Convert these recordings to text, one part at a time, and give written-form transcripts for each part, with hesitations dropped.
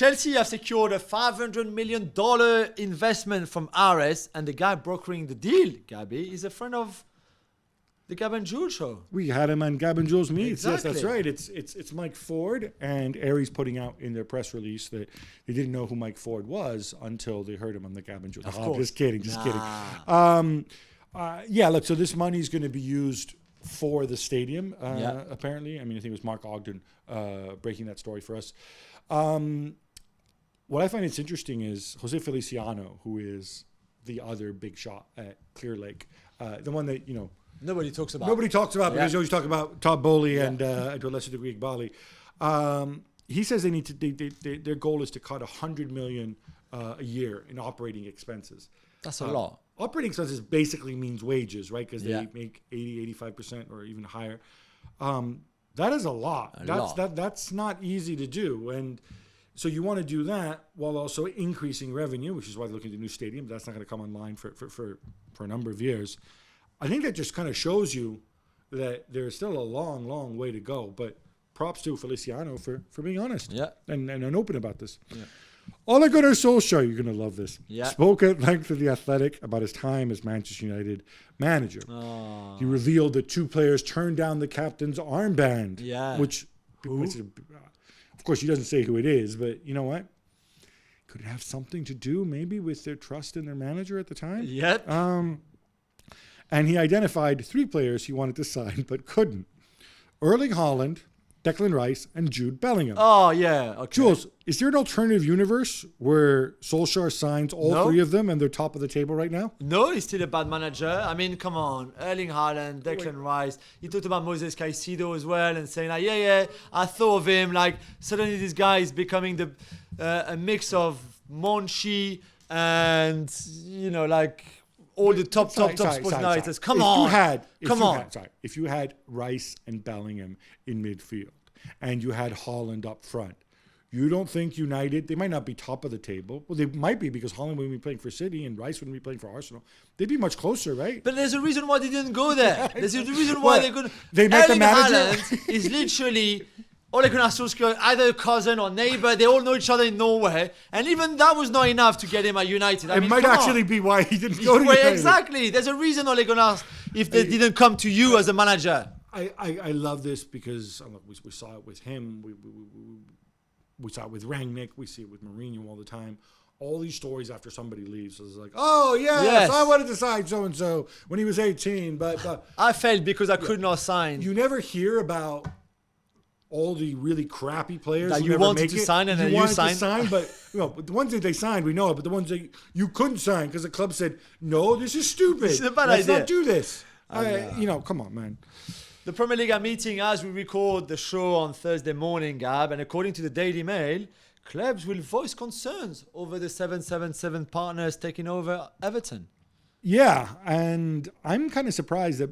Chelsea have secured a $500 million investment from RS, and the guy brokering the deal, Gabby, is a friend of the Gab Juls Show. We had him on Gab Juls Meets. Exactly. Yes, that's right. It's Mike Ford, and Erik's putting out in their press release that they didn't know who Mike Ford was until they heard him on the Gab Juls. Of course. Just kidding. Look, so this money is going to be used for the stadium, apparently. I mean, I think it was Mark Ogden breaking that story for us. What I find it's interesting is Jose Feliciano, who is the other big shot at Clear Lake, the one that, Nobody talks about because you always talk about Todd Bowley and to a lesser degree Iqbali. He says their goal is to cut $100 million a year in operating expenses. That's a lot. Operating expenses basically means wages, right? Because they make 80, 85% or even higher. That is a lot. That's not easy to do. And so you want to do that while also increasing revenue, which is why they're looking at the new stadium. That's not going to come online for a number of years. I think that just kind of shows you that there's still a long, long way to go. But props to Feliciano for being honest and open about this. Yeah. Ole Gunnar Solskjær, you're going to love this, spoke at length to The Athletic about his time as Manchester United manager. Oh. He revealed that 2 players turned down the captain's armband, which, of course, he doesn't say who it is, but you know what? Could it have something to do maybe with their trust in their manager at the time? Yep. And he identified 3 players he wanted to sign but couldn't. Erling Haaland, Declan Rice, and Jude Bellingham. Oh, yeah. Okay. Jules, is there an alternative universe where Solskjaer signs all 3 of them and they're top of the table right now? No, he's still a bad manager. I mean, come on. Erling Haaland, Declan Rice. He talked about Moses Caicedo as well and saying, I thought of him. Like, suddenly this guy is becoming a mix of Monchi and, all the top sports narrators. If you had Rice and Bellingham in midfield and you had Haaland up front, you don't think United, they might not be top of the table. Well, they might be because Haaland wouldn't be playing for City and Rice wouldn't be playing for Arsenal. They'd be much closer, right? But there's a reason why they didn't go there. There's a reason why they're going to... They met the manager? Haaland is literally... Ole Gunnar Solskjær, either a cousin or neighbor, they all know each other in Norway. And even that was not enough to get him at United. It might actually be why he didn't go to United. Exactly. There's a reason Ole Gunnar, if they didn't come to you as a manager. I love this because we saw it with him. We saw it with Rangnick. We see it with Mourinho all the time. All these stories after somebody leaves. So it's like, yes, I wanted to sign so-and-so when he was 18. But I failed because I could not sign. You never hear about all the really crappy players that you wanted to sign and then you signed. But the ones that they signed, we know it. But the ones that you couldn't sign because the club said, no, this is stupid. This is a bad Let's idea. not do this. Come on, man. The Premier League are meeting as we record the show on Thursday morning, Gab. And according to the Daily Mail, clubs will voice concerns over the 777 partners taking over Everton. Yeah, and I'm kind of surprised that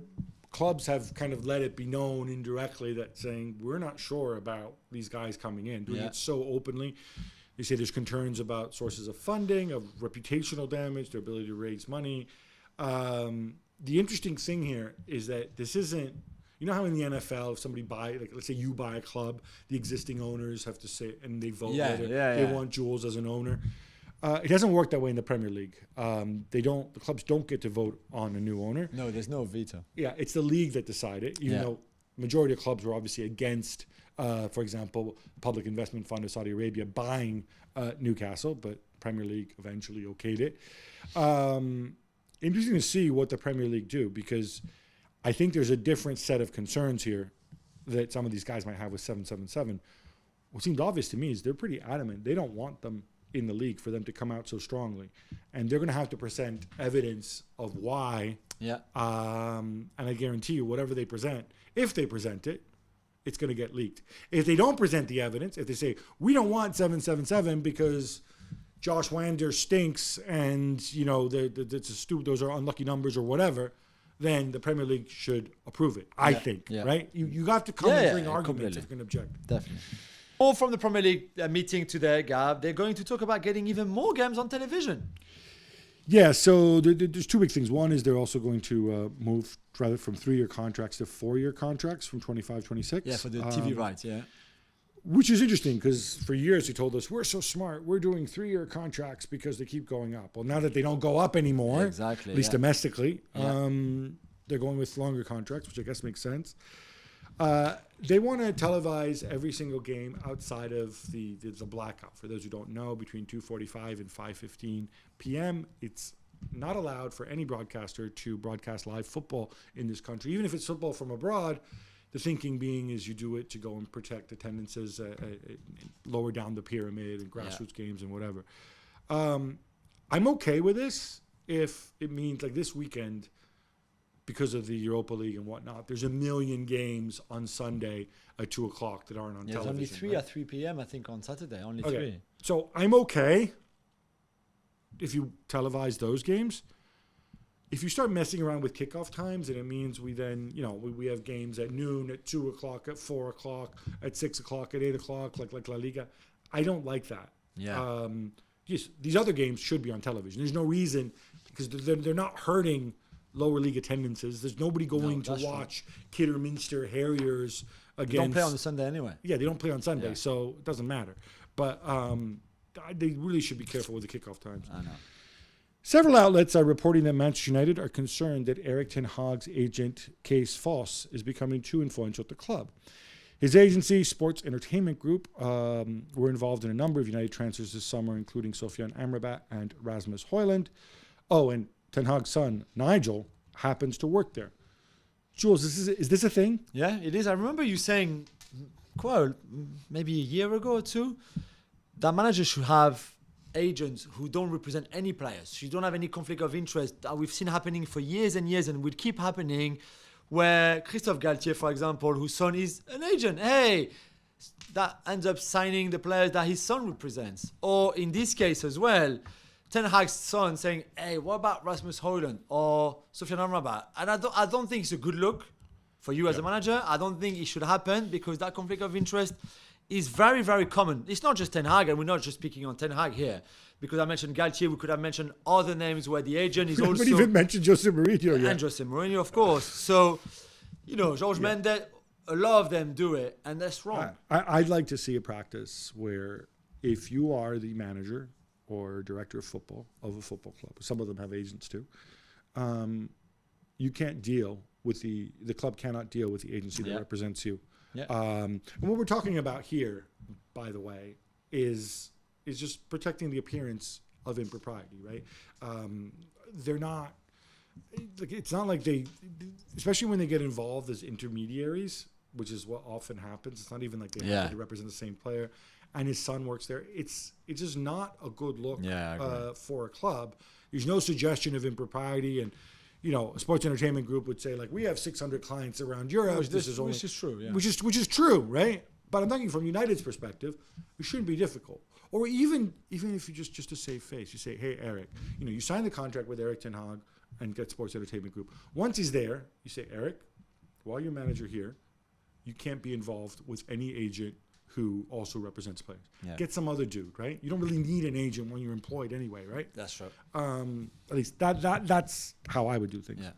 clubs have kind of let it be known indirectly that saying we're not sure about these guys coming in, doing it so openly. They say there's concerns about sources of funding, of reputational damage, their ability to raise money. The interesting thing here is that this isn't, you know how in the NFL, if somebody let's say you buy a club, the existing owners have to say, and they vote whether they want Jules as an owner. It doesn't work that way in the Premier League. The clubs don't get to vote on a new owner. No, there's no veto. Yeah, it's the league that decide it. Even though majority of clubs were obviously against, for example, Public Investment Fund of Saudi Arabia buying Newcastle, but Premier League eventually okayed it. Interesting to see what the Premier League do because I think there's a different set of concerns here that some of these guys might have with 777. What seemed obvious to me is they're pretty adamant. They don't want them in the league for them to come out so strongly. And they're going to have to present evidence of why. Yeah. And I guarantee you, whatever they present, if they present it, it's going to get leaked. If they don't present the evidence, if they say, we don't want 777 because Josh Wander stinks and, it's a stupid, those are unlucky numbers or whatever, then the Premier League should approve it, I think, right? You have to come and bring arguments if you're going to object. Definitely. More from the Premier League meeting today, Gab. They're going to talk about getting even more games on television. Yeah, so there's 2 big things. One is they're also going to move rather from 3-year contracts to 4-year contracts from 25-26. Yeah, for the TV rights, yeah. Which is interesting because for years he told us, we're so smart. We're doing 3-year contracts because they keep going up. Well, now that they don't go up anymore, exactly, at least domestically, they're going with longer contracts, which I guess makes sense. They want to televise every single game outside of the blackout. For those who don't know, between 2:45 and 5:15 p.m., it's not allowed for any broadcaster to broadcast live football in this country, even if it's football from abroad. The thinking being is you do it to go and protect attendances lower down the pyramid and grassroots games and whatever. I'm okay with this if it means like this weekend, because of the Europa League and whatnot, there's 1 million games on Sunday at 2 o'clock that aren't on television. There's only 3 at 3 p.m. I think on Saturday. Only 3. So I'm okay if you televise those games. If you start messing around with kickoff times, and it means we then, we have games at noon, at 2 o'clock, at 4 o'clock, at 6 o'clock, at 8 o'clock, like La Liga. I don't like that. Yeah. Yes, these other games should be on television. There's no reason, because they're not hurting lower league attendances. There's nobody going to watch Kidderminster Harriers against. They don't play on the Sunday anyway. Yeah, they don't play on Sunday, so it doesn't matter. But they really should be careful with the kickoff times. I know. Several outlets are reporting that Manchester United are concerned that Erik ten Hag's agent, Kees Vos, is becoming too influential at the club. His agency, Sports Entertainment Group, were involved in a number of United transfers this summer, including Sofiane Amrabat and Rasmus Haaland. Oh, and Ten Hag's son, Nigel, happens to work there. Jules, is this a thing? Yeah, it is. I remember you saying, maybe a year ago or two, that managers should have agents who don't represent any players. You don't have any conflict of interest. We've seen happening for years and years, and would keep happening, where Christophe Galtier, for example, whose son is an agent, that ends up signing the players that his son represents. Or in this case as well, Ten Hag's son saying, hey, what about Rasmus Haaland or Sofiane Amrabat? And I don't think it's a good look for you as a manager. I don't think it should happen, because that conflict of interest is very, very common. It's not just Ten Hag, and we're not just speaking on Ten Hag here. Because I mentioned Galtier, we could have mentioned other names where the agent is also... We haven't even mentioned Jose Mourinho yet. And Jose Mourinho, of course. So, Jorge Mendes, a lot of them do it, and that's wrong. I'd like to see a practice where if you are the manager or director of football of a football club, some of them have agents too, you can't deal with the club cannot deal with the agency that represents you. Yeah. And what we're talking about here, by the way, is just protecting the appearance of impropriety, right? They're not, it's not like they, especially when they get involved as intermediaries, which is what often happens. It's not even like they have to represent the same player, and his son works there. It's just not a good look for a club. There's no suggestion of impropriety, and a sports entertainment group would say, like, we have 600 clients around Europe. Which is true, yeah. Which is true, right? But I'm thinking from United's perspective, it shouldn't be difficult. Or even if you just to save face, you say, hey, Erik, you sign the contract with Erik ten Hag and get Sports Entertainment Group. Once he's there, you say, Erik, while you're manager here, you can't be involved with any agent who also represents players. Yeah. Get some other dude, right? You don't really need an agent when you're employed anyway, right? That's right. At least that's how I would do things. Yeah.